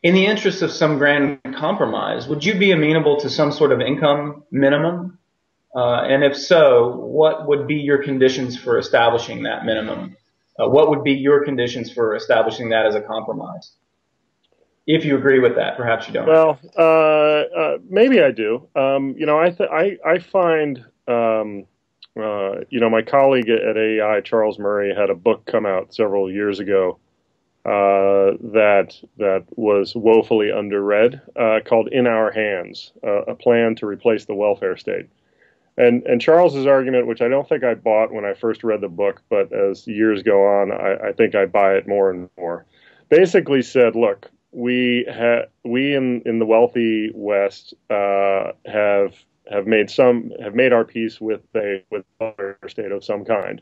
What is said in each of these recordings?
in the interest of some grand compromise, would you be amenable to some sort of income minimum? And if so, what would be your conditions for establishing that minimum? What would be your conditions for establishing that as a compromise? If you agree with that, perhaps you don't. Well, maybe I do. I find, my colleague at AEI, Charles Murray, had a book come out several years ago that was woefully underread, called "In Our Hands: A Plan to Replace the Welfare State." And Charles's argument, which I don't think I bought when I first read the book, but as years go on, I think I buy it more and more, basically said, look, we in the wealthy West have made our peace with a welfare state of some kind,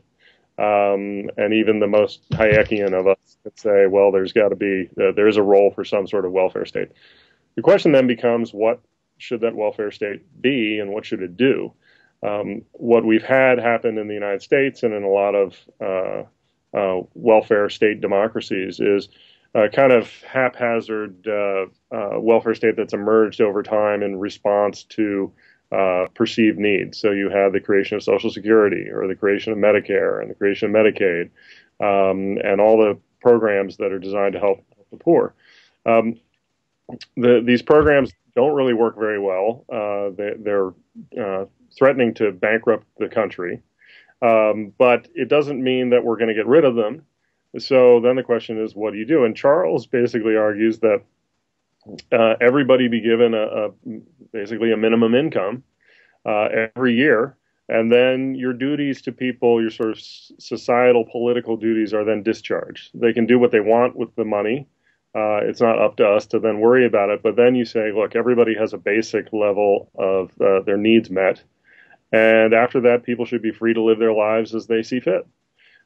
and even the most Hayekian of us could say, well, there's a role for some sort of welfare state. The question then becomes, what should that welfare state be, and what should it do? What we've had happen in the United States and in a lot of welfare state democracies is a kind of haphazard welfare state that's emerged over time in response to perceived needs. So you have the creation of Social Security, or the creation of Medicare, and the creation of Medicaid, and all the programs that are designed to help the poor. These programs don't really work very well. They're threatening to bankrupt the country, but it doesn't mean that we're going to get rid of them. So then the question is, what do you do? And Charles basically argues that everybody be given basically a minimum income every year, and then your duties to people, your sort of societal political duties, are then discharged. They can do what they want with the money. It's not up to us to then worry about it. But then you say, look, everybody has a basic level of their needs met, and after that, people should be free to live their lives as they see fit.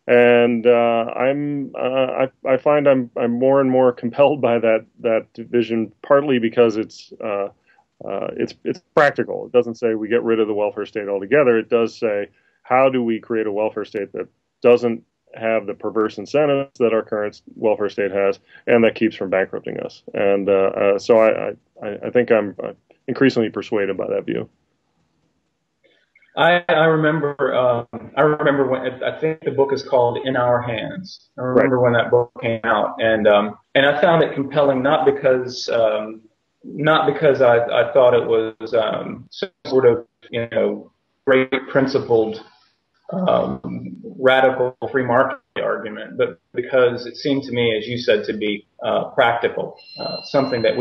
And I find I'm more and more compelled by that vision, partly because it's practical. It doesn't say we get rid of the welfare state altogether. It does say, how do we create a welfare state that doesn't have the perverse incentives that our current welfare state has, and that keeps from bankrupting us. And so I think I'm increasingly persuaded by that view. I remember when, I think the book is called "In Our Hands." I remember when that book came out, and I found it compelling, not because I thought it was some sort of great principled radical free market argument, but because it seemed to me, as you said, to be practical, something that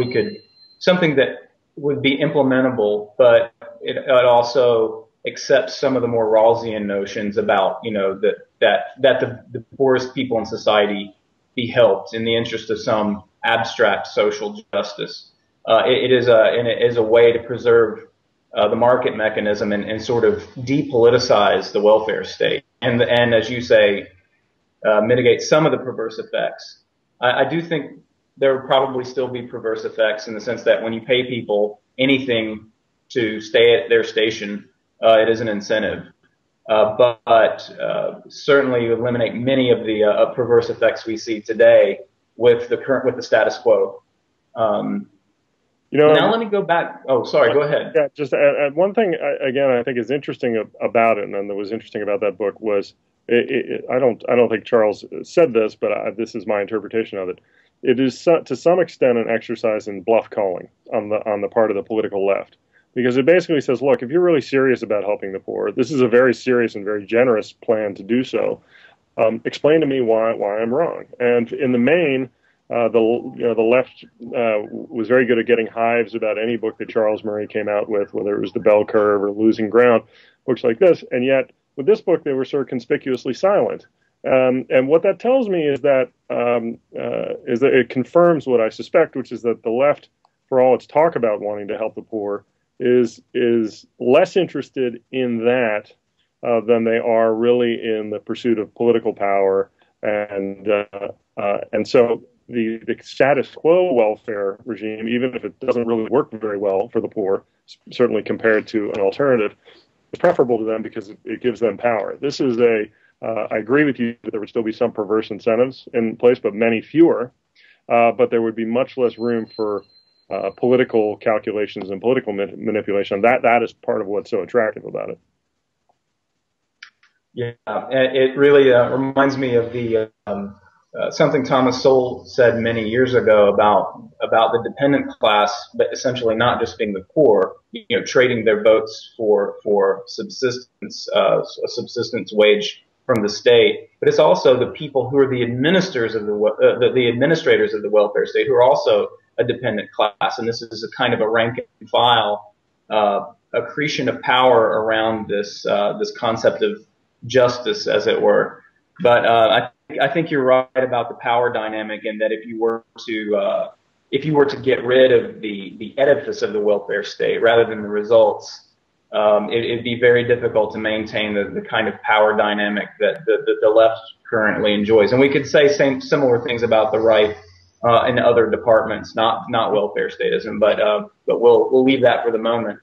would be implementable, but it also accepts some of the more Rawlsian notions about, that the poorest people in society be helped in the interest of some abstract social justice. It is a way to preserve the market mechanism and sort of depoliticize the welfare state, and as you say, mitigate some of the perverse effects. I do think there would probably still be perverse effects in the sense that when you pay people anything to stay at their station, it is an incentive, but certainly eliminate many of the perverse effects we see today with the status quo. Now let me go back. Oh, sorry. Go ahead. Yeah, just one thing again I think is interesting about it, and that was interesting about that book was I don't think Charles said this, but this is my interpretation of it. It is to some extent an exercise in bluff calling on the part of the political left. Because it basically says, look, if you're really serious about helping the poor, this is a very serious and very generous plan to do so. Explain to me why I'm wrong. And in the main, the left was very good at getting hives about any book that Charles Murray came out with, whether it was The Bell Curve or Losing Ground, books like this. And yet, with this book, they were sort of conspicuously silent. And what that tells me is that it confirms what I suspect, which is that the left, for all its talk about wanting to help the poor, is less interested in that than they are really in the pursuit of political power, and so the status quo welfare regime, even if it doesn't really work very well for the poor, certainly compared to an alternative, is preferable to them because it gives them power. This is I agree with you that there would still be some perverse incentives in place, but many fewer. but there would be much less room for political calculations and political manipulation. That is part of what's so attractive about it. Yeah, it really reminds me of the something Thomas Sowell said many years ago about the dependent class, but essentially not just being the poor, trading their votes for subsistence, a subsistence wage from the state. But it's also the people who are the administrators of the administrators of the welfare state who are also a dependent class, and this is a kind of a rank and file accretion of power around this concept of justice, as it were. But I think you're right about the power dynamic, and that if you were to get rid of the edifice of the welfare state rather than the results, it'd be very difficult to maintain the kind of power dynamic that the left currently enjoys. And we could say similar things about the right in other departments, not welfare statism, but we'll leave that for the moment.